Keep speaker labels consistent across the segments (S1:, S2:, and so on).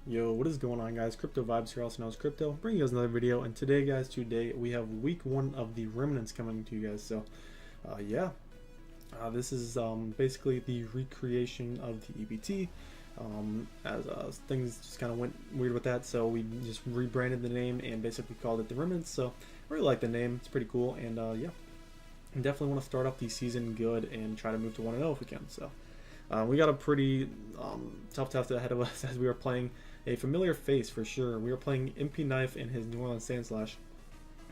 S1: Yo, what is going on, guys? Crypto Vibes here, also known as Crypto, bringing you guys another video. And today, guys, we have week 1 of the Remnants coming to you guys. So this is basically the recreation of the EBT. As things just kind of went weird with that, so we just rebranded the name and basically called it the Remnants. So I really like the name; it's pretty cool. And I definitely want to start off the season good and try to move to 1-0 if we can. So we got a pretty tough test ahead of us as we are playing a familiar face for sure. We are playing Mpknife in his New Orleans Sandslash.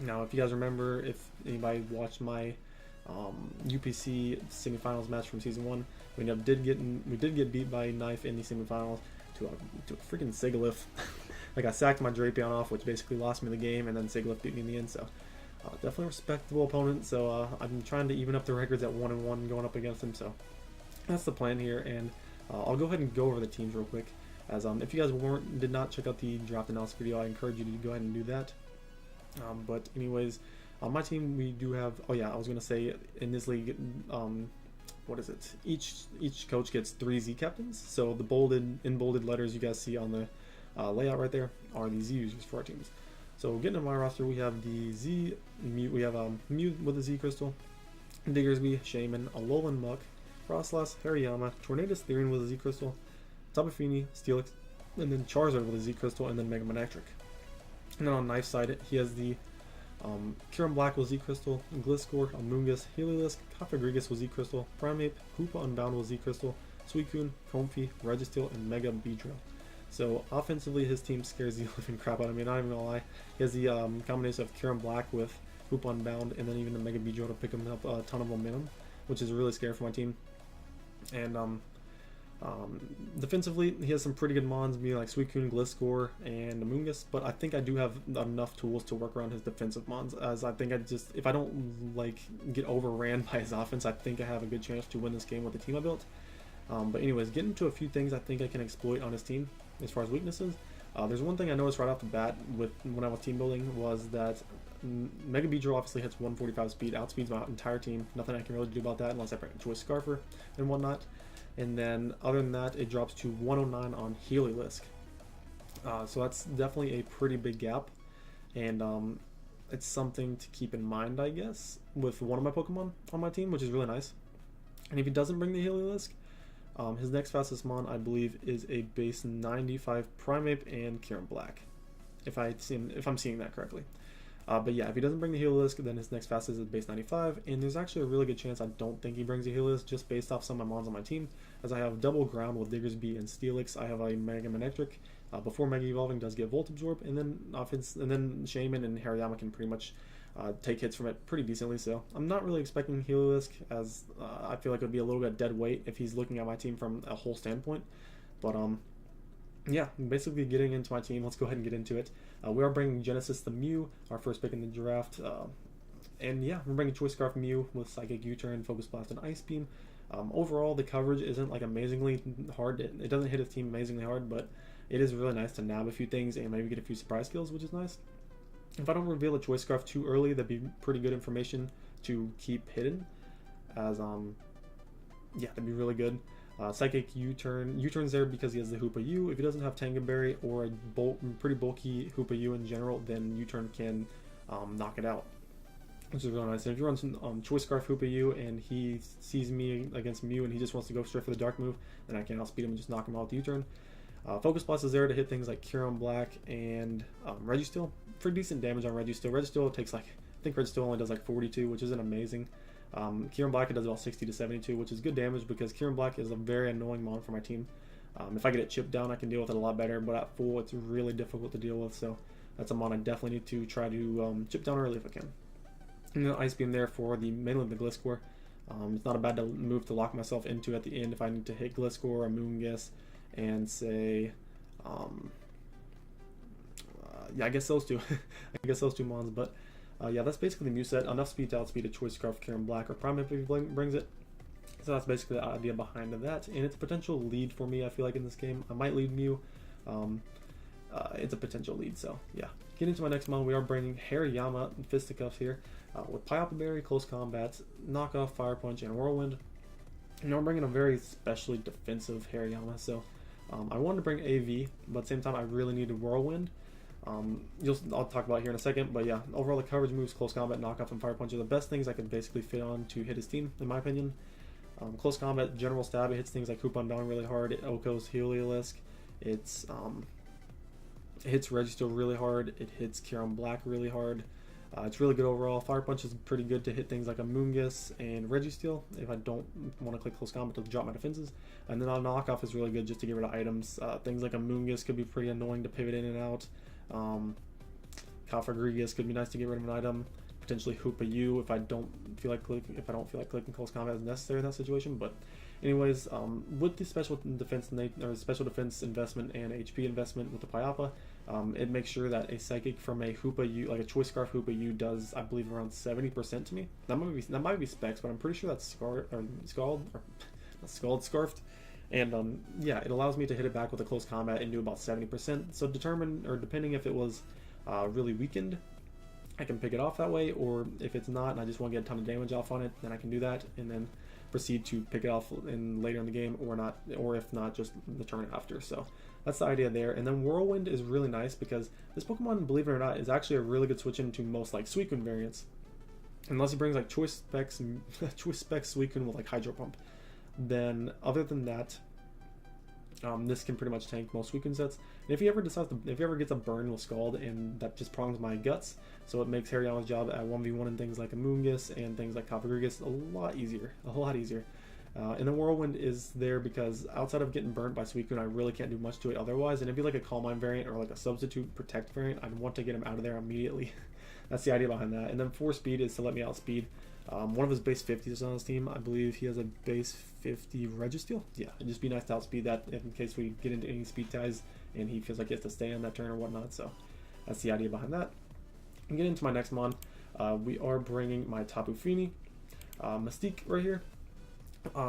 S1: Now, if you guys remember, if anybody watched my UPC semifinals match from season 1, we did get beat by Knife in the semifinals to a freaking Sigalith. Like, I sacked my Drapion off, which basically lost me the game, and then Sigalith beat me in the end. So definitely a respectable opponent. So I'm trying to even up the records at 1-1 going up against him. So that's the plan here, and I'll go ahead and go over the teams real quick. As if you guys did not check out the draft analysis video, I encourage you to go ahead and do that. But anyways, on my team we do have. Oh yeah, I was gonna say in this league, what is it? Each coach gets 3 Z captains. So the in bolded letters you guys see on the layout right there are the Z users for our teams. So getting to my roster, we have the Z Mew. We have Mew with a Z crystal, Diggersby, Shaman, Alolan Muck, Frostlass, Hariyama, Tornadus Therian with a Z crystal, Tapu Fini, Steelix, and then Charizard with a Z crystal, and then Mpknife. And then on Knife side, he has the Kyurem Black with Z crystal, Gliscor, Amoonguss, Heliolisk, Cofagrigus with Z crystal, Primeape, Hoopa Unbound with Z crystal, Suicune, Comfey, Registeel, and Mega Beedrill. So offensively, his team scares the living crap out of me. Not even gonna lie, he has the combination of Kyurem Black with Hoopa Unbound, and then even the Mega Beedrill to pick him up a ton of momentum, which is really scary for my team. And defensively, he has some pretty good mons, being like Suicune, Gliscor, and Amoonguss, but I think I do have enough tools to work around his defensive mons, as I think if I don't like get overran by his offense, I think I have a good chance to win this game with the team I built. But anyways, getting into a few things I think I can exploit on his team as far as weaknesses. There's one thing I noticed right off the bat when I was team building was that Mega Beedrill obviously hits 145 speed, outspeeds my entire team. Nothing I can really do about that unless I bring Choice Scarfer and whatnot. And then other than that, it drops to 109 on Heliolisk. So that's definitely a pretty big gap, and it's something to keep in mind, I guess, with one of my Pokemon on my team, which is really nice. And if he doesn't bring the Heliolisk, his next fastest mon, I believe, is a base 95 Primeape and Kyurem Black, if I'm seeing that correctly. But yeah, if he doesn't bring the Heliolisk, then his next fastest is base 95, and there's actually a really good chance I don't think he brings the Heliolisk, just based off some of my mons on my team, as I have double ground with Diggersby and Steelix. I have a Mpknife. Before Mega Evolving does get Volt Absorb, and then Shaman and Hariyama can pretty much take hits from it pretty decently. So I'm not really expecting Heliolisk, as I feel like it would be a little bit dead weight if he's looking at my team from a whole standpoint. But yeah, basically getting into my team, let's go ahead and get into it. We are bringing Genesis the Mew, our first pick in the draft. And yeah, we're bringing Choice Scarf Mew with Psychic U-Turn, Focus Blast, and Ice Beam. Overall, the coverage isn't like amazingly hard. It doesn't hit his team amazingly hard, but it is really nice to nab a few things and maybe get a few surprise kills, which is nice. If I don't reveal a Choice Scarf too early, that'd be pretty good information to keep hidden, as yeah, that'd be really good. Psychic U-Turn's there because he has the Hoopa U. If he doesn't have Tangaberry or a pretty bulky Hoopa U in general, then U-Turn can knock it out, which is really nice. And if you run some Choice Scarf Hoopa U and he sees me against Mew and he just wants to go straight for the Dark move, then I can outspeed him and just knock him out with U-Turn. Focus Blast is there to hit things like Kyurem Black and Registeel for decent damage on Registeel. Registeel takes I think Registeel only does like 42, which isn't amazing. Kyurem Black, it does about 60 to 72, which is good damage because Kyurem Black is a very annoying mon for my team. If I get it chipped down, I can deal with it a lot better, but at full, it's really difficult to deal with, so that's a mon I definitely need to try to chip down early if I can. And then Ice Beam there for mainly the Gliscor. It's not a bad move to lock myself into at the end if I need to hit Gliscor or Amoonguss and say, yeah, I guess those two. I guess those two mons, but yeah, that's basically the Mew set. Enough speed to outspeed a Choice Scarf, Kyurem Black, or Primeape if he brings it. So that's basically the idea behind that, and it's a potential lead for me, I feel like, in this game. I might lead Mew. It's a potential lead, so yeah. Getting to my next mon, we are bringing Hariyama and Fisticuffs here with Pyapa Berry, Close Combat, Knockoff, Fire Punch, and Whirlwind. And we're bringing a very specially defensive Hariyama, so I wanted to bring AV, but at the same time I really needed Whirlwind. I'll talk about it here in a second, but yeah, overall the coverage moves, close combat, knockoff, and fire punch are the best things I could basically fit on to hit his team, in my opinion. Close combat, general stab, it hits things like Coupon Down really hard, it Oko's Heliolisk, it hits Registeel really hard, it hits Kieran Black really hard. It's really good overall. Fire Punch is pretty good to hit things like a Moongus and Registeel if I don't want to click close combat to drop my defenses. And then on knockoff is really good just to get rid of items. Things like a Moongus could be pretty annoying to pivot in and out. Kafagrigus could be nice to get rid of an item. Potentially Hoopa U if I don't feel like clicking close combat is necessary in that situation. But anyways, with the special defense investment and HP investment with the Pyapa, it makes sure that a psychic from a Hoopa U, like a Choice Scarf Hoopa U, does I believe around 70% to me. That might be specs, but I'm pretty sure that's Scarfed. And yeah, it allows me to hit it back with a close combat and do about 70%. So depending if it was really weakened, I can pick it off that way, or if it's not and I just want to get a ton of damage off on it, then I can do that and then proceed to pick it off later in the game, or not, or if not, just the turn after. So that's the idea there. And then Whirlwind is really nice because this Pokemon, believe it or not, is actually a really good switch into most like Suicune variants, unless he brings like choice specs Suicune with like Hydro Pump. Then other than that, this can pretty much tank most Suicune sets. And if he ever gets a burn with Scald, and that just prongs my guts, so it makes Hariyama's job at 1v1 and things like a Moongus and things like Kafagrigus a lot easier. And then Whirlwind is there because outside of getting burnt by Suicune, I really can't do much to it otherwise. And it'd be like a Calm Mind variant or like a Substitute Protect variant, I'd want to get him out of there immediately. That's the idea behind that. And then 4 speed is to let me outspeed. One of his base 50s is on his team. I believe he has a base 50 Registeel. Yeah, it'd just be nice to outspeed that in case we get into any speed ties and he feels like he has to stay on that turn or whatnot. So that's the idea behind that. And get into my next mon. We are bringing my Tapu Fini Mystique right here.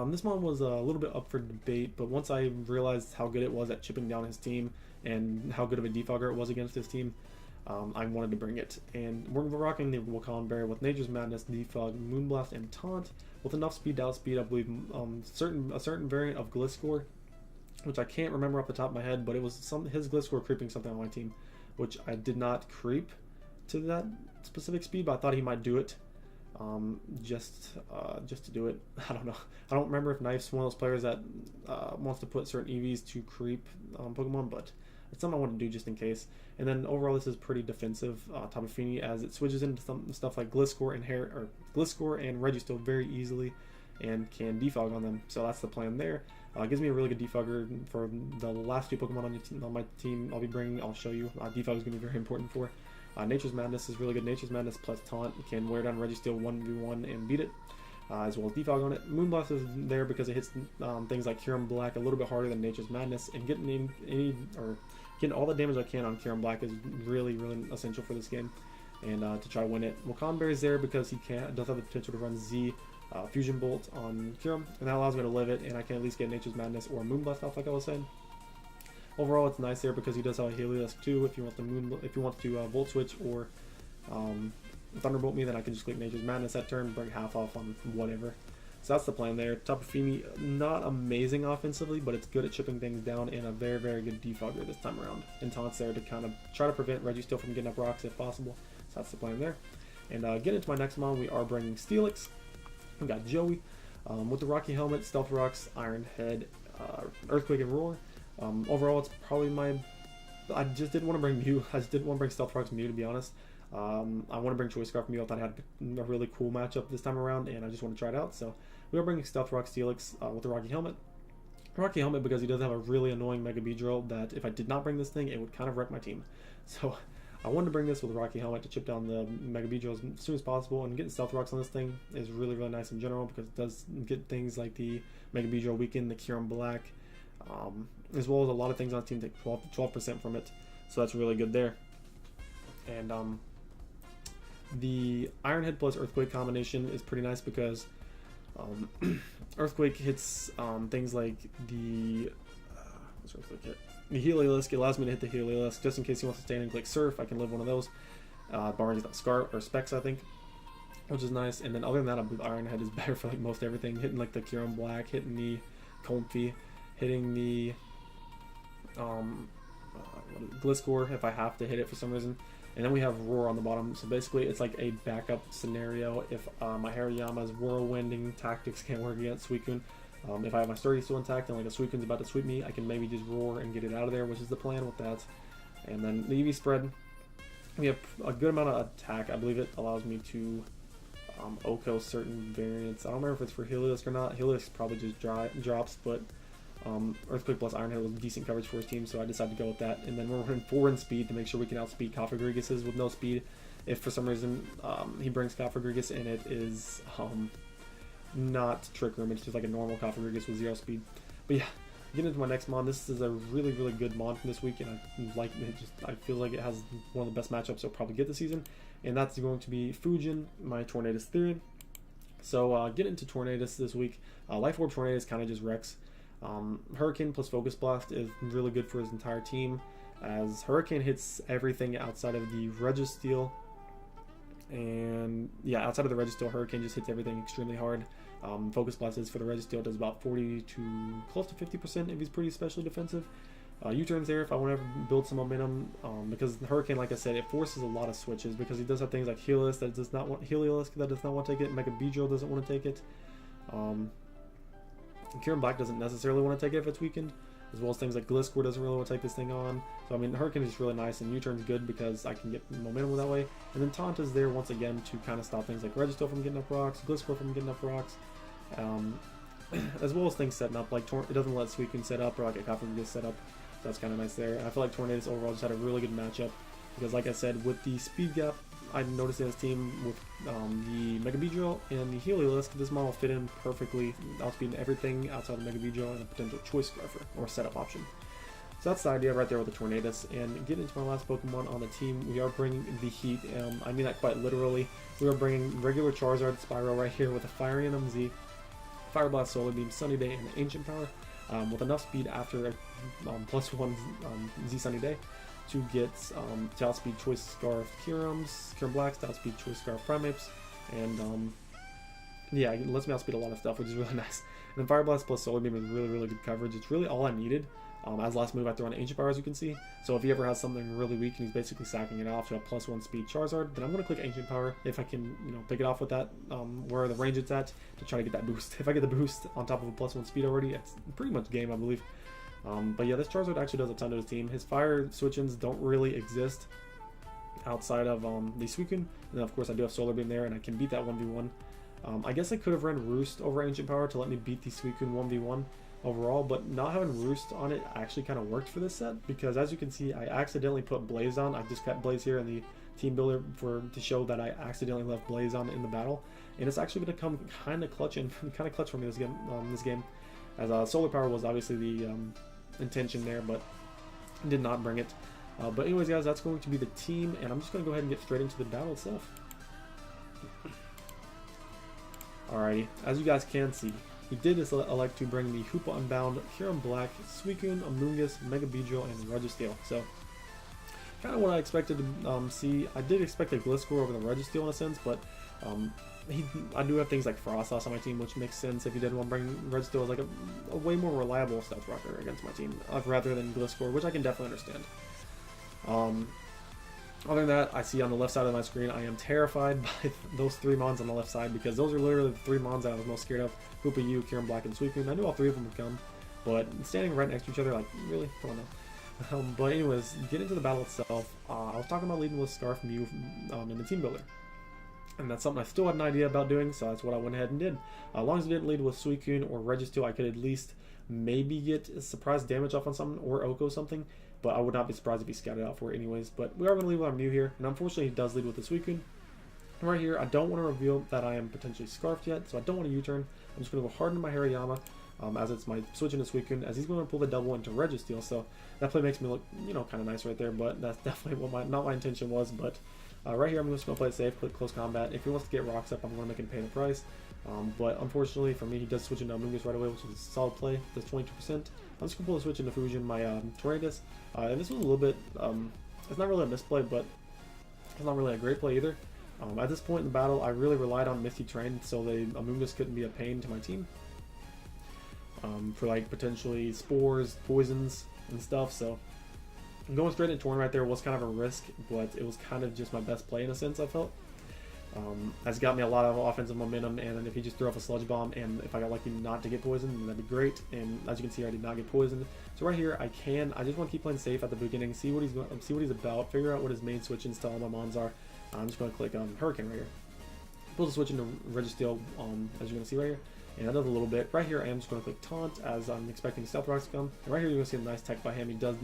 S1: This mon was a little bit up for debate, but once I realized how good it was at chipping down his team and how good of a defogger it was against his team, I wanted to bring it. And we're rocking the Wakan Berry with Nature's Madness, Defog, Moonblast, and Taunt with enough speed to outspeed, I believe, a certain variant of Gliscor, which I can't remember off the top of my head, but it was his Gliscor creeping something on my team, which I did not creep to that specific speed, but I thought he might do it. Just to do it. I don't know. I don't remember if Knife's one of those players that wants to put certain EVs to creep Pokemon, but it's something I want to do just in case. And then overall, this is pretty defensive Tapu Fini, as it switches into some stuff like Gliscor and Registeel very easily, and can defog on them. So that's the plan there. Gives me a really good defogger for the last 2 Pokemon on my team. I'll show you. Defog is going to be very important for. Nature's Madness is really good. Nature's Madness plus Taunt can wear down Registeel 1v1 and beat it, as well as defog on it. Moonblast is there because it hits things like Kieran Black a little bit harder than Nature's Madness, and getting all the damage I can on Kieran Black is really, really essential for this game, and to try to win it. Wakan Berry is there because he does have the potential to run Z Fusion Bolt on Kieran, and that allows me to live it, and I can at least get Nature's Madness or Moonblast off, like I was saying. Overall, it's nice there because he does have a Heliolisk too. If you want to Volt Switch or Thunderbolt me, then I can just click Nature's Madness that turn, bring half off on whatever. So that's the plan there. Tapu Fini, not amazing offensively, but it's good at chipping things down, and a very, very good defogger this time around. And Taunt's there to kind of try to prevent Registeel from getting up rocks if possible. So that's the plan there. And getting into my next mon, we are bringing Steelix. We got Joey with the Rocky Helmet, Stealth Rocks, Iron Head, Earthquake, and Roar. Overall, it's probably I just didn't want to bring Mew. I just didn't want to bring Stealth Rocks Mew, to be honest. I want to bring Choice Scarf Mew. I thought I had a really cool matchup this time around, and I just want to try it out. So we are bringing Stealth Rock Steelix with the Rocky Helmet. Rocky Helmet because he does have a really annoying Mega Beedrill that if I did not bring this thing, it would kind of wreck my team. So I wanted to bring this with Rocky Helmet to chip down the Mega Beedrill as soon as possible, and getting Stealth Rocks on this thing is really, really nice in general because it does get things like the Mega Beedrill Weaken, the Kieran Black, as well as a lot of things on the team take 12% from it, so that's really good there. And the Iron Head plus Earthquake combination is pretty nice because Earthquake hits things like the what's Earthquake hit? The Heliolisk. It allows me to hit the Heliolisk just in case he wants to stand and click Surf. I can live one of those. Barnes got Scarf or Specs, I think, which is nice. And then other than that, I believe Iron Head is better for like most everything. Hitting like the Kieran Black, hitting the Comfy, hitting the Gliscor if I have to hit it for some reason. And then we have Roar on the bottom. So basically it's like a backup scenario if my Hariyama's whirlwinding tactics can't work against Suicune. If I have my Sturdy still intact and like a Suicune's about to sweep me, I can maybe just Roar and get it out of there, which is the plan with that. And then the EV spread, we have a good amount of attack. I believe it allows me to Oko certain variants. I don't remember if it's for Heliolisk or not. Heliolisk probably just drops, but Earthquake plus Iron Head was decent coverage for his team, so I decided to go with that. And then we're running 4 in speed to make sure we can outspeed Cofagrigus with no speed. If for some reason he brings Cofagrigus and it is not Trick Room, it's just like a normal Cofagrigus with 0 speed. But yeah, getting into my next mon, this is a really, really good mon from this week, and I like it. I feel like it has one of the best matchups I'll probably get this season, and that's going to be Fujin, my Tornadus Therian. So get into Tornadus this week. Life Orb Tornadus kind of just wrecks. Hurricane plus Focus Blast is really good for his entire team, as Hurricane hits everything outside of the Registeel. And yeah, outside of the Registeel, Hurricane just hits everything extremely hard. Focus Blast is for the Registeel, does about 40 to close to 50% if he's pretty especially defensive. U-turns there if I want to build some momentum, because Hurricane, like I said, it forces a lot of switches because he does have things like Heliolisk that does not want to take it, Mega Beedrill doesn't want to take it. Kieran Black doesn't necessarily want to take it if it's weakened, as well as things like Gliscor doesn't really want to take this thing on. So I mean, Hurricane is just really nice, and U-turn's good because I can get momentum that way. And then Taunt is there once again to kind of stop things like Registeel from getting up rocks, Gliscor from getting up rocks, as well as things setting up, like it doesn't let Suicune set up or like a Cofagrigus set up. So that's kind of nice there. And I feel like Tornadus overall just had a really good matchup because, like I said, with the speed gap I noticed in his team with the Mega Beedrill and the Heliolisk, this model fit in perfectly, outspeeding everything outside of Mega Beedrill and a potential Choice Scarfer or setup option. So that's the idea right there with the Tornadus. And getting into my last Pokemon on the team, we are bringing the heat. I mean that quite literally. We are bringing regular Charizard Spyro right here with a Fire Emblem Z, Fire Blast, Solar Beam, Sunny Day, and Ancient Power, with enough speed after a +1 Z Sunny Day to get to outspeed Choice Scarf Kyurems, Kyurem Blacks, to outspeed Choice Scarf Primeapes, and yeah, it lets me outspeed a lot of stuff, which is really nice. And then Fire Blast plus Solar Beam is really, really good coverage. It's really all I needed. As last move, I throw on Ancient Power, as you can see. So if he ever has something really weak and he's basically sacking it off to a +1 speed Charizard, then I'm going to click Ancient Power if I can, pick it off with that, where the range it's at, to try to get that boost. If I get the boost on top of a +1 speed already, it's pretty much game, I believe. But yeah, this Charizard actually does a ton to his team. His fire switch-ins don't really exist outside of the Suicune. And then of course I do have Solar Beam there, and I can beat that 1v1. I guess I could have ran Roost over Ancient Power to let me beat the Suicune 1v1 overall, but not having Roost on it actually kind of worked for this set, because as you can see, I accidentally put Blaze on. I just kept Blaze here in the team builder to show that I accidentally left Blaze on in the battle, and it's actually going to come kind of clutch for me this game, as Solar Power was obviously the intention there, but did not bring it. But anyways, guys, that's going to be the team, and I'm just going to go ahead and get straight into the battle itself. Alrighty, as you guys can see, he did elect to bring the Hoopa Unbound, Kyurem Black, Suicune, Amoonguss, Mega Beedrill, and Registeel. So, kind of what I expected to see. I did expect a Gliscor over the Registeel in a sense, but I do have things like Frostos on my team, which makes sense if you did want to bring Registeel as like a way more reliable Stealth Rocker against my team, rather than Gliscor, which I can definitely understand. Other than that, I see on the left side of my screen, I am terrified by those 3 mons on the left side, because those are literally the 3 mons that I was most scared of. Hoopa U, Kyurem Black, and Suicune. I knew all 3 of them would come, but standing right next to each other, like, really? Come on now. But anyways, get into the battle itself. I was talking about leading with Scarf Mew in the team builder. And that's something I still had an idea about doing, so that's what I went ahead and did. As long as I didn't lead with Suicune or Registeel, I could at least maybe get a surprise damage off on something, or Oko something. But I would not be surprised if he scouted out for it anyways. But we are going to lead with our Mew here, and unfortunately he does lead with the Suicune. And right here, I don't want to reveal that I am potentially Scarfed yet, so I don't want to U-turn. I'm just going to go hard into my Hariyama, as it's my switch into Suicune, as he's going to pull the double into Registeel. So that play makes me look, kind of nice right there, but that's definitely what not my intention was. But right here, I'm just going to play it safe, click Close Combat. If he wants to get rocks up, I'm going to make him pay the price. But unfortunately for me, he does switch into Amoonguss right away, which is a solid play. Does 22%. I'm just going to pull the switch into Fujin, my Tornadus. And this was a little bit, it's not really a misplay, but it's not really a great play either. At this point in the battle, I really relied on Misty Terrain, so the Amoonguss couldn't be a pain to my team. For like potentially spores, poisons, and stuff. So going straight into Torn right there was kind of a risk, but it was kind of just my best play in a sense, I felt. Has got me a lot of offensive momentum, and if he just threw off a Sludge Bomb, and if I got lucky not to get poisoned, then that'd be great. And as you can see, I did not get poisoned. So right here, I just want to keep playing safe at the beginning, see what he's about, figure out what his main switch-ins to all my mons are. I'm just going to click on Hurricane right here. Pull the switch into Registeel, as you're going to see right here. And another little bit. Right here, I am just going to click Taunt, as I'm expecting Stealth Rocks to come. And right here, you're going to see a nice tech by him. He does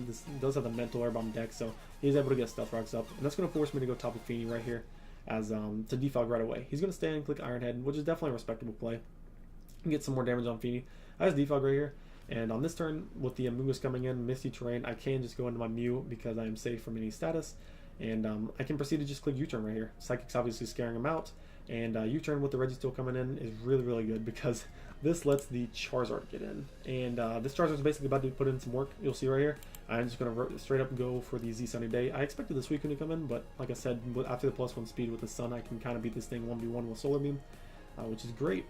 S1: have the Mental Air Bomb deck, so he's able to get Stealth Rocks up. And that's going to force me to go Tapu Fini right here, as to defog right away. He's going to stay and click Iron Head, which is definitely a respectable play. And get some more damage on Fini. I just defog right here. And on this turn, with the Amoonguss coming in, Misty Terrain, I can just go into my Mew because I am safe from any status. And I can proceed to just click U-turn right here. Psychic's obviously scaring him out. And U-turn with the Registeel coming in is really, really good because this lets the Charizard get in. And this Charizard is basically about to put in some work. You'll see right here. I'm just going to straight up go for the Z Sunny Day. I expected the Suicune to come in, but like I said, after the +1 speed with the Sun, I can kind of beat this thing 1v1 with Solar Beam, which is great.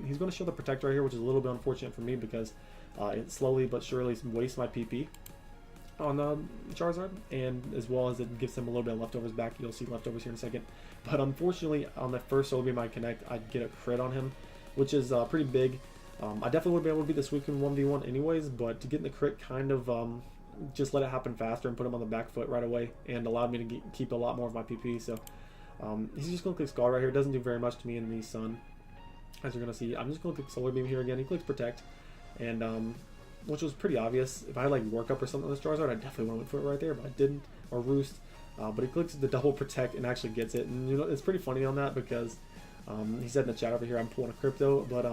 S1: He's going to show the Protect right here, which is a little bit unfortunate for me because it slowly but surely wastes my PP on Charizard, and as well as it gives him a little bit of leftovers back. You'll see leftovers here in a second. But unfortunately, on the first Solar Beam I connect, I get a crit on him, which is pretty big. I definitely would be able to beat the Suicune 1v1 anyways, but to get in the crit kind of just let it happen faster and put him on the back foot right away, and allowed me to keep a lot more of my PP. So he's just going to click Scald right here. It doesn't do very much to me in the Sun, as you're going to see. I'm just going to click Solar Beam here again. He clicks Protect, and which was pretty obvious. If I had like Work Up or something on this Charizard, I definitely would have went for it right there, but I didn't. Or Roost. But he clicks the double Protect and actually gets it. And you know, it's pretty funny on that because he said in the chat over here I'm pulling a Crypto, but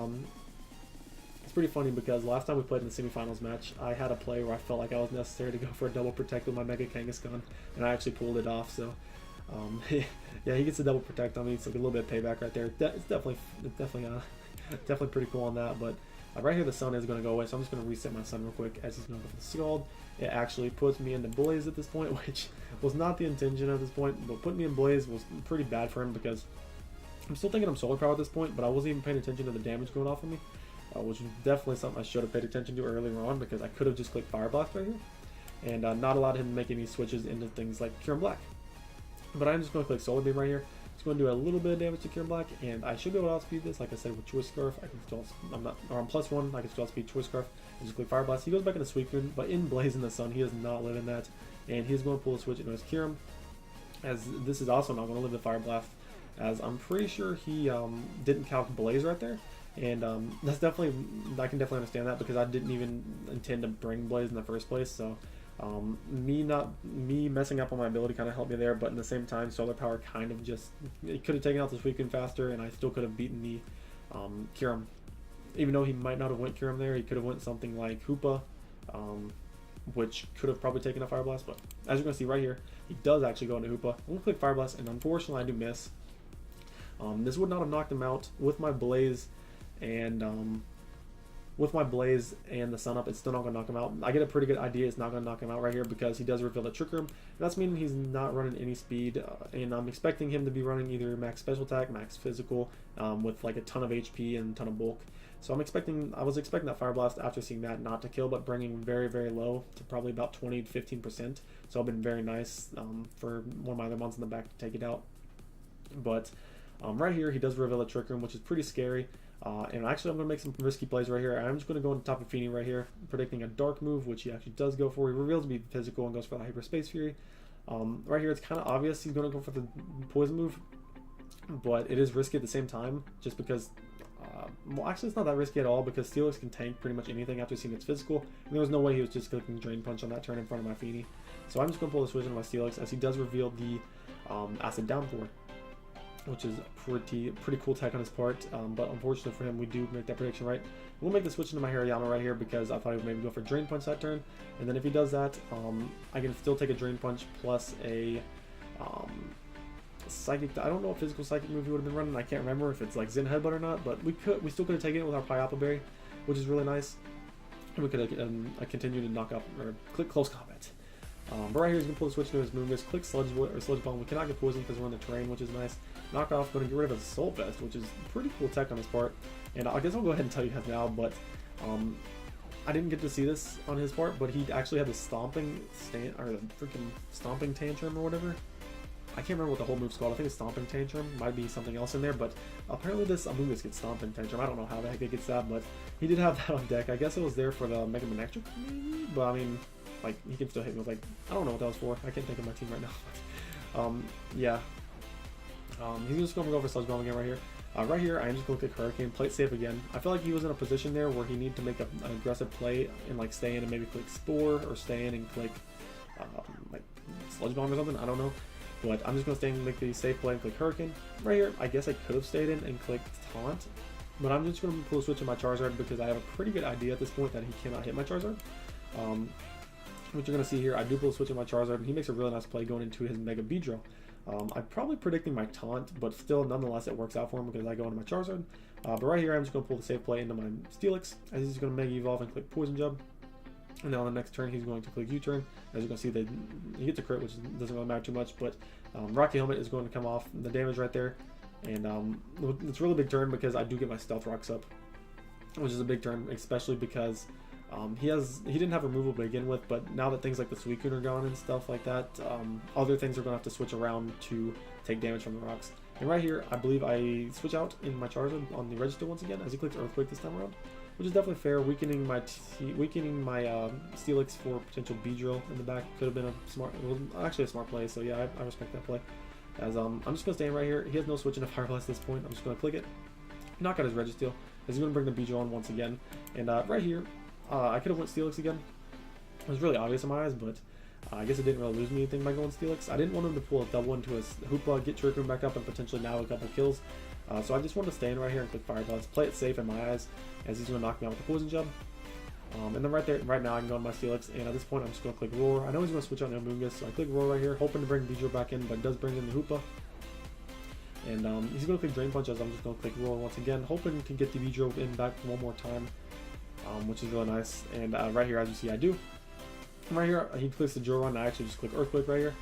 S1: it's pretty funny because last time we played in the semifinals match, I had a play where I felt like I was necessary to go for a double Protect with my Mega Kangaskhan, and I actually pulled it off. So yeah, he gets a double Protect on me. It's like a little bit of payback right there. It's definitely pretty cool on that. But right here, the Sun is going to go away, so I'm just going to reset my Sun real quick as he's going to go for the Scald. It actually puts me into Blaze at this point, which was not the intention at this point, but putting me in Blaze was pretty bad for him because I'm still thinking I'm Solar Power at this point, but I wasn't even paying attention to the damage going off of me, which was definitely something I should have paid attention to earlier on because I could have just clicked Fire Blast right here and not allowed him to make any switches into things like Cure Black. But I'm just going to click Solar Beam right here. It's going to do a little bit of damage to Cure Black, and I should be able to outspeed this. Like I said, with Choice Scarf, I can still, on +1, I can still outspeed Choice Scarf and just click Fire Blast. He goes back into Suicune, but in Blaze in the Sun, he does not live in that, and he's going to pull a switch into his Kyurem, as this is also not going to live the Fire Blast, as I'm pretty sure he didn't calc Blaze right there, and that's definitely, I can definitely understand that because I didn't even intend to bring Blaze in the first place. So me messing up on my ability kind of helped me there, but in the same time, Solar Power kind of just, it could have taken out the Suicune faster, and I still could have beaten the Kyurem. Even though he might not have went Kyurem there, he could have went something like Hoopa, which could have probably taken a Fire Blast. But as you're going to see right here, he does actually go into Hoopa. I'm going to click Fire Blast, and unfortunately I do miss. This would not have knocked him out with my Blaze, and the Sun Up, it's still not going to knock him out. I get a pretty good idea it's not going to knock him out right here because he does reveal the Trick Room. And that's meaning he's not running any speed, and I'm expecting him to be running either max special attack, max physical, with like a ton of HP and a ton of bulk. So I was expecting that Fire Blast after seeing that not to kill, but bringing very, very low to probably about 20 to 15%. So I've been very nice for one of my other mons in the back to take it out. But right here, he does reveal a Trick Room, which is pretty scary. And actually, I'm going to make some risky plays right here. I'm just going to go into Tapu Fini right here, predicting a Dark move, which he actually does go for. He reveals to be physical and goes for the Hyperspace Fury. Right here, it's kind of obvious he's going to go for the Poison move, but it is risky at the same time, just because, well, actually, it's not that risky at all, because Steelix can tank pretty much anything after seeing its physical, and there was no way he was just clicking Drain Punch on that turn in front of my Fini. So I'm just going to pull the switch into my Steelix, as he does reveal the Acid Downpour, which is pretty cool tech on his part, but unfortunately for him, we do make that prediction right. We'll make the switch into my Hariyama right here because I thought he would maybe go for Drain Punch that turn, and then if he does that, I can still take a Drain Punch plus a Psychic. I don't know what physical Psychic move he would have been running. I can't remember if it's like Zen Headbutt or not, but we still could have taken it with our Pyappa Berry, which is really nice. And we could have continued to knock up or click Close Combat. But right here, he's going to pull the switch to his Moongus, click Sludge Bomb. We cannot get poisoned because we're in the terrain, which is nice. Knock off, going to get rid of his Soul Vest, which is pretty cool tech on his part. And I guess I'll go ahead and tell you guys now, but I didn't get to see this on his part, but he actually had the stomping stand, or the freaking stomping tantrum or whatever. I can't remember what the whole move's called. I think it's stomping tantrum. Might be something else in there, but apparently this Amoonguss gets stomping tantrum. I don't know how the heck it gets that, but he did have that on deck. I guess it was there for the Mega Man Extra, maybe? But I mean, like, he can still hit me with, like, I don't know what that was for. I can't think of my team right now. Yeah. He's just going to go for Sludge Bomb again right here. Right here, I am just going to click Hurricane, play it safe again. I feel like he was in a position there where he needed to make an aggressive play and like stay in and maybe click Spore, or stay in and click like Sludge Bomb or something, I don't know. But I'm just going to stay and make the safe play and click Hurricane. Right here, I guess I could have stayed in and clicked Taunt, but I'm just going to pull a switch on my Charizard because I have a pretty good idea at this point that he cannot hit my Charizard. What you're going to see here, I do pull a switch on my Charizard, and he makes a really nice play going into his Mega Beedrill. I'm probably predicting my Taunt, but still, nonetheless, it works out for him because I go into my Charizard. But right here, I'm just going to pull the safe play into my Steelix, as he's going to Mega Evolve and click Poison Jab. And then on the next turn, he's going to click U-Turn. As you can see, he gets a crit, which doesn't really matter too much, but Rocky Helmet is going to come off the damage right there. And it's a really big turn because I do get my Stealth Rocks up, which is a big turn, especially because he didn't have removal to begin with, but now that things like the Suicune are gone and stuff like that, other things are going to have to switch around to take damage from the rocks. And right here, I believe I switch out in my Charizard on the register once again, as he clicks Earthquake this time around, which is definitely fair. Weakening my Steelix for potential Beedrill in the back could have been actually a smart play. So yeah, I respect that play. As I'm just gonna stay in right here. He has no switch into Fire Blast at this point. I'm just gonna click it, knock out his Registeel, as he's gonna bring the Beedrill on once again. And right here, I could have went Steelix again. It was really obvious in my eyes, but I guess it didn't really lose me anything by going Steelix. I didn't want him to pull a double into his Hoopa, get Trick Room back up, and potentially now a couple kills. So I just wanted to stay in right here and click Fire Blast, play it safe in my eyes, as he's going to knock me out with the Poison Jab. And then right now I can go on my Steelix, and at this point I'm just going to click Roar. I know he's going to switch out Amoonguss, so I click Roar right here, hoping to bring Beedrill back in, but it does bring in the Hoopa. And he's going to click Drain Punch, as I'm just going to click Roar once again, hoping to get the Beedrill in back one more time, which is really nice. And right here, as you see, I do. And right here, he clicks the Drill Run, and I actually just click Earthquake right here,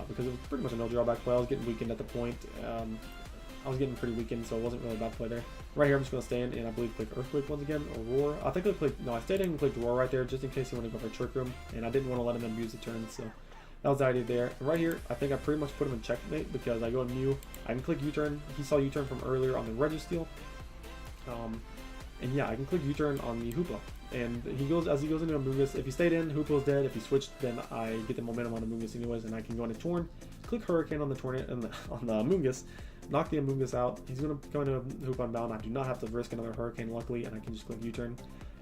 S1: because it was pretty much a no drawback play. I was getting weakened at the point. I was getting pretty weakened, so it wasn't really a bad play there. Right here, I'm just going to stay in and I believe click Earthquake once again, or Roar. I think I clicked, no, I stayed in and clicked Roar right there, just in case he wanted to go for Trick Room, and I didn't want to let him abuse the turn, so that was the idea there. And right here, I think I pretty much put him in checkmate because I go in Mew. I can click U-Turn. He saw U-Turn from earlier on the Registeel. And yeah, I can click U-Turn on the Hoopa. And as he goes into Amoonguss, if he stayed in, Hoopa was dead. If he switched, then I get the momentum on Amoonguss anyways, and I can go into Torn, click Hurricane on the Amoonguss, knock the Amoonguss out. He's going to go into Hoopa Unbound. I do not have to risk another Hurricane, luckily, and I can just click U-Turn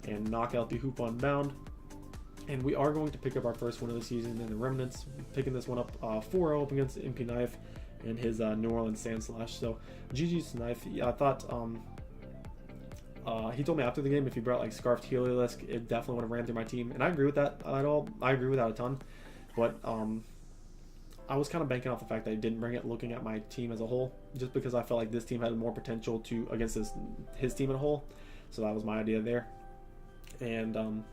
S1: and knock out the Hoopa Unbound. And we are going to pick up our first win of the season in the Remnants, picking this one up 4-0 up against Mpknife and his New Orleans Sand Slash. So GG's Knife. Yeah, I thought he told me after the game if he brought like Scarfed Heliolisk, it definitely would have ran through my team, and I agree with that at all. I agree with that a ton, but I was kind of banking off the fact that he didn't bring it, looking at my team as a whole, just because I felt like this team had more potential to against his team as a whole. So that was my idea there. And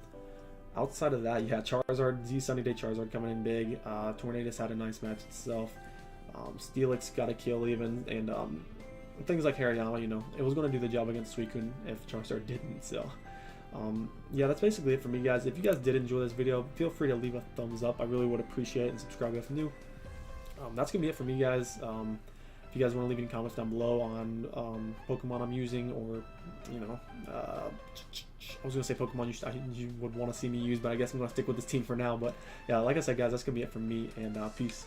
S1: outside of that, yeah, Charizard, Z Sunny Day Charizard coming in big. Tornadus had a nice match itself. Steelix got a kill even, and things like Hariyama, you know, it was going to do the job against Suicune if Charizard didn't. So yeah, that's basically it for me, guys. If you guys did enjoy this video, feel free to leave a thumbs up. I really would appreciate it, and subscribe if new. That's gonna be it for me, guys. If you guys want to leave any comments down below on Pokemon I'm using, or you know, I was gonna say Pokemon you would want to see me use, but I guess I'm gonna stick with this team for now. But yeah, like I said, guys, that's gonna be it from me, and peace.